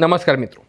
નમસ્કાર મિત્રો,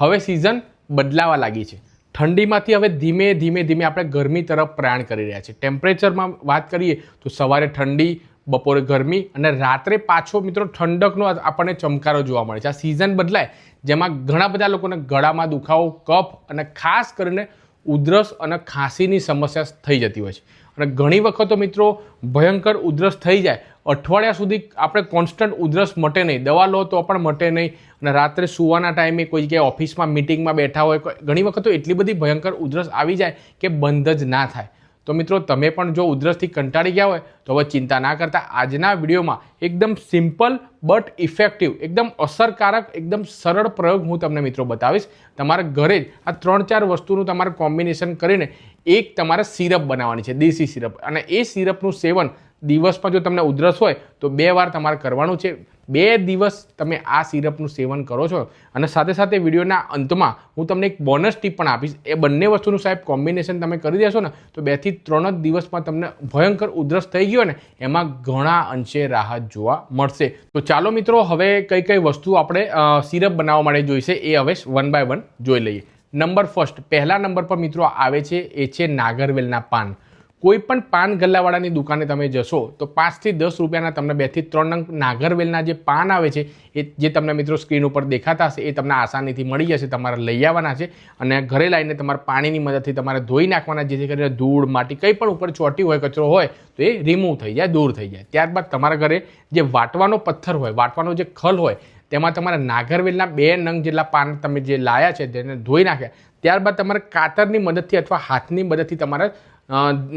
હવે સિઝન બદલાવા લાગી છે. ઠંડીમાંથી હવે ધીમે ધીમે આપણે ગરમી તરફ પ્રયાણ કરી રહ્યા છીએ. ટેમ્પરેચરમાં વાત કરીએ તો સવારે ઠંડી, બપોરે ગરમી અને રાત્રે પાછો મિત્રો ઠંડકનો આપણને ચમકારો જોવા મળે છે. આ સિઝન બદલાય જેમાં ઘણા બધા લોકોને ગળામાં દુખાવો, કફ અને ખાસ કરીને ઉધરસ અને ખાંસીની સમસ્યા થઈ જતી હોય છે. અને ઘણી વખતો મિત્રો ભયંકર ઉધરસ થઈ જાય, અઠવાડિયા સુધી આપણે કોન્સ્ટન્ટ ઉધરસ મટે નહીં, દવા લો તો પણ મટે નહીં, અને રાત્રે સૂવાના ટાઈમે કોઈ જગ્યાએ ઓફિસમાં મિટિંગમાં બેઠા હોય, ઘણી વખત તો એટલી બધી ભયંકર ઉધરસ આવી જાય કે બંધ જ ના થાય. તો મિત્રો તમે પણ જો ઉધરસથી કંટાળી ગયા હોય તો હવે ચિંતા ના કરતા, આજના વિડીયોમાં એકદમ સિમ્પલ બટ ઇફેક્ટિવ, એકદમ અસરકારક, એકદમ સરળ પ્રયોગ હું તમને મિત્રો બતાવીશ. તમારા ઘરે જ આ 3-4 વસ્તુનું તમારે કોમ્બિનેશન કરીને એક તમારે સિરપ બનાવવાની છે, દેશી સિરપ. અને એ સિરપનું સેવન દિવસમાં જો તમને ઉધરસ હોય તો 2 વાર તમારે કરવાનું છે. 2 દિવસ તમે આ સિરપનું સેવન કરો છો અને સાથે સાથે વિડીયોના અંતમાં હું તમને એક બોનસ ટીપ પણ આપીશ. એ બંને વસ્તુનું સાહેબ કોમ્બિનેશન તમે કરી દેશો ને તો 2 થી 3 જ દિવસમાં તમને ભયંકર ઉધરસ થઈ ગયો ને એમાં ઘણા અંશે રાહત જોવા મળશે. તો ચાલો મિત્રો, હવે કઈ કઈ વસ્તુ આપણે સિરપ બનાવવા માટે જોઈશે એ હવે 1 બાય 1 જોઈ લઈએ. નંબર ફર્સ્ટ, પહેલા નંબર પર મિત્રો આવે છે એ છે નાગરવેલના પાન. કોઈ પણ પાન ગલ્લાવાળાની દુકાને તમે જશો તો 5 થી 10 રૂપિયાના તમને 2 થી 3 નંગ નાગરવેલના જે પાન આવે છે એ જે તમને મિત્રો સ્ક્રીન ઉપર દેખાતા હશે એ તમને આસાનીથી મળી જશે. તમારે લઈ આવવાના છે અને ઘરે લાવીને તમારે પાણીની મદદથી તમારે ધોઈ નાખવાના, જેથી કરીને ધૂળ, માટી કંઈ પણ ઉપર ચોટી હોય, કચરો હોય તો એ રિમૂવ થઈ જાય, દૂર થઈ જાય. ત્યારબાદ તમારા ઘરે જે વાટવાનો પથ્થર હોય, વાટવાનો જે ખલ હોય, તેમાં તમારે નાગરવેલના 2 નંગ જેટલા પાન તમે જે લાયા છે તેને ધોઈ નાખ્યા. ત્યારબાદ તમારે કાતરની મદદથી અથવા હાથની મદદથી તમારે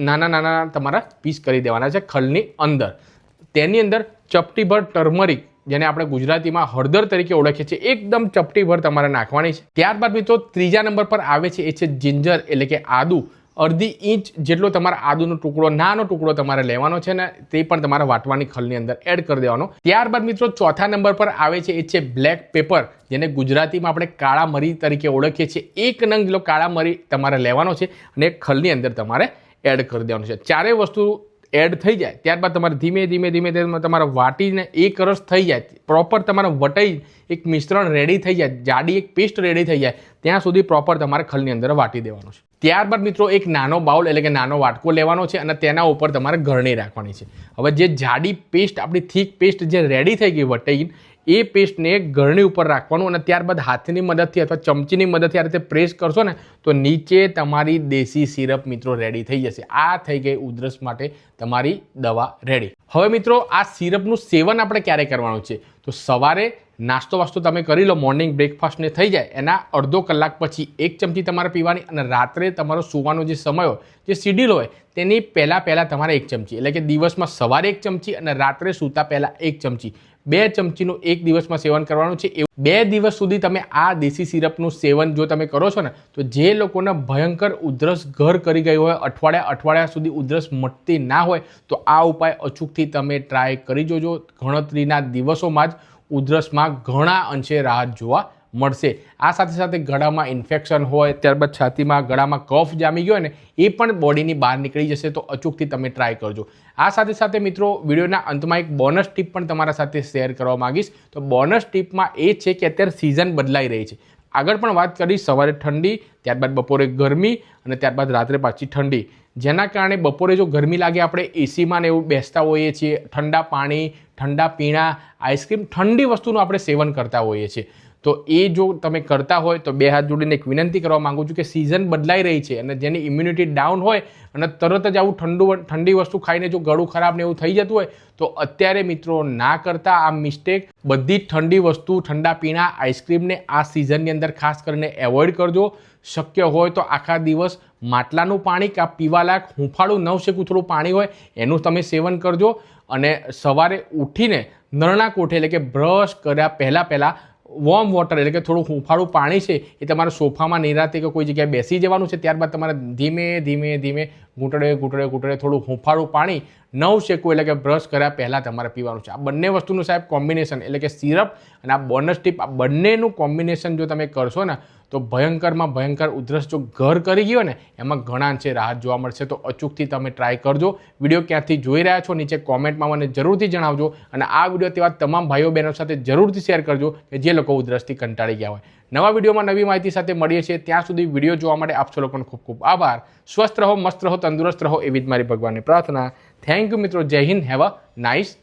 નાના તમારા પીસ કરી દેવાના છે ખલની અંદર. તેની અંદર ચપટીભર ટર્મરિક, જેને આપણે ગુજરાતીમાં હળદર તરીકે ઓળખીએ છીએ, એકદમ ચપટીભર તમારે નાખવાની છે. ત્યારબાદ મિત્રો ત્રીજા નંબર પર આવે છે એ છે જિંજર એટલે કે આદુ. 1/2 ઇંચ જેટલો તમારા આદુનો ટુકડો, નાનો ટુકડો તમારે લેવાનો છે ને તે પણ તમારા વાટવાની ખલની અંદર એડ કરી દેવાનો. ત્યારબાદ મિત્રો ચોથા નંબર પર આવે છે એ છે બ્લેક પેપર, જેને ગુજરાતીમાં આપણે કાળા મરી તરીકે ઓળખીએ છીએ. 1 નંગ જેટલો કાળા મરી તમારે લેવાનો છે અને ખલની અંદર તમારે એડ કરી દેવાનું છે. 4 વસ્તુ એડ થઈ જાય ત્યારબાદ તમારે ધીમે ધીમે તમારે વાટીને એક રસ થઈ જાય, પ્રોપર તમારે વટાઈ એક મિશ્રણ રેડી થઈ જાય, જાડી એક પેસ્ટ રેડી થઈ જાય ત્યાં સુધી પ્રોપર તમારે ખલની અંદર વાટી દેવાનું છે. ત્યારબાદ મિત્રો એક નાનો બાઉલ એટલે કે નાનો વાટકો લેવાનો છે અને તેના ઉપર તમારે ગરણી રાખવાની છે. હવે જે જાડી પેસ્ટ, આપણી થીક પેસ્ટ જે રેડી થઈ ગઈ વટાઈ, એ પેસ્ટને ગરણી ઉપર રાખવાનું અને ત્યારબાદ હાથની મદદથી અથવા ચમચીની મદદથી આ રીતે પ્રેસ કરશો ને તો નીચે તમારી દેશી સિરપ મિત્રો રેડી થઈ જશે. આ થઈ ગઈ ઉધરસ માટે તમારી દવા રેડી. હવે મિત્રો આ સિરપનું સેવન આપણે ક્યારે કરવાનું છે તો સવારે નાસ્તો વાસ્તો તમે કરી લો, મોર્નિંગ બ્રેકફાસ્ટને થઈ જાય એના અડધો કલાક પછી 1 ચમચી તમારે પીવાની અને રાત્રે તમારો સૂવાનો જે સમય હોય, જે શિડ્યુલ હોય તેની પહેલાં તમારે 1 ચમચી, એટલે કે દિવસમાં સવારે 1 ચમચી અને રાત્રે સૂતા પહેલાં 1 ચમચી, 2 ચમચીનું 1 દિવસમાં સેવન કરવાનું છે. 2 દિવસ સુધી તમે આ દેશી સિરપનું સેવન જો તમે કરો છો ને તો જે લોકોને ભયંકર ઉધરસ ઘર કરી ગઈ હોય, અઠવાડિયા સુધી ઉધરસ મટતી ના હોય તો આ ઉપાય અચૂકથી તમે ટ્રાય કરી જોજો. ગણતરીના દિવસોમાં જ ઉધરસમાં ઘણા અંશે રાહત જોવા મળશે. આ સાથે સાથે ગળામાં ઇન્ફેક્શન હોય, ત્યારબાદ છાતીમાં ગળામાં કફ જામી ગયો ને એ પણ બોડીની બહાર નીકળી જશે. તો અચૂકથી તમે ટ્રાય કરજો. આ સાથે સાથે મિત્રો વિડીયોના અંતમાં એક બોનસ ટીપ પણ તમારા સાથે શેર કરવા માંગીશ. તો બોનસ ટીપમાં એ છે કે અત્યારે સિઝન બદલાઈ રહી છે. આગળ પણ વાત કરી, સવારે ઠંડી, ત્યારબાદ બપોરે ગરમી અને ત્યારબાદ રાત્રે પાછી ઠંડી, જેના કારણે બપોરે જો ગરમી લાગે આપણે એસીમાં ને એવું બેસતા હોઈએ છીએ, ઠંડા પાણી, ઠંડા પીણા, આઈસ્ક્રીમ, ઠંડી વસ્તુનું આપણે સેવન કરતા હોઈએ છીએ. તો એ જો તમે કરતા હોય તો 2 હાથ જોડીને એક વિનંતી કરવા માગું છું કે સિઝન બદલાઈ રહી છે અને જેની ઇમ્યુનિટી ડાઉન હોય અને તરત જ આવું ઠંડી વસ્તુ ખાઈને જો ગળું ખરાબ ને એવું થઈ જતું હોય તો અત્યારે મિત્રો ના કરતા આ મિસ્ટેક. બધી જ ઠંડી વસ્તુ, ઠંડા પીણા, આઈસ્ક્રીમને આ સિઝનની અંદર ખાસ કરીને એવોઇડ કરજો. શક્ય હોય તો આખા દિવસ માટલાનું પાણી કે પીવાલાયક હુંફાળું નવશેકું થોડું પાણી હોય એનું તમે સેવન કરજો. અને સવારે ઉઠીને નરણા કોઠે એટલે કે બ્રશ કર્યા પહેલાં વોર્મ વોટર એટલે કે થોડું હુંફાળું પાણી છે એ તમારે સોફામાં નિરાંતે કે કોઈ જગ્યાએ બેસી જવાનું છે. ત્યારબાદ તમારે ધીમે ઘૂંટડે થોડું હુંફાળું પાણી નવશેકું એટલે કે બ્રશ કર્યા પહેલાં તમારે પીવાનું છે. આ બંને વસ્તુનું સાહેબ કોમ્બિનેશન એટલે કે સિરપ અને આ બોનસ ટીપ, આ બંનેનું કોમ્બિનેશન જો તમે કરશો ને તો ભયંકરમાં ભયંકર ઉધરસ જો ઘર કરી ગયો ને એમાં ઘણા અંશે રાહત જોવા મળશે. તો અચૂકથી તમે ટ્રાય કરજો. વિડીયો ક્યાંથી જોઈ રહ્યા છો નીચે કોમેન્ટમાં મને જરૂરથી જણાવજો અને આ વિડીયો તેવા તમામ ભાઈઓ બહેનો સાથે જરૂરથી શેર કરજો કે જે લોકો ઉધરસથી કંટાળી ગયા હોય. નવા વિડીયોમાં નવી માહિતી સાથે મળીએ છીએ. ત્યાં સુધી વિડીયો જોવા માટે આપ સૌ લોકોનો ખૂબ ખૂબ આભાર. સ્વસ્થ રહો, મસ્ત રહો, તંદુરસ્ત રહો એવી જ મારી ભગવાનની પ્રાર્થના. થેન્ક યુ મિત્રો. જય હિન્દ. Have a nice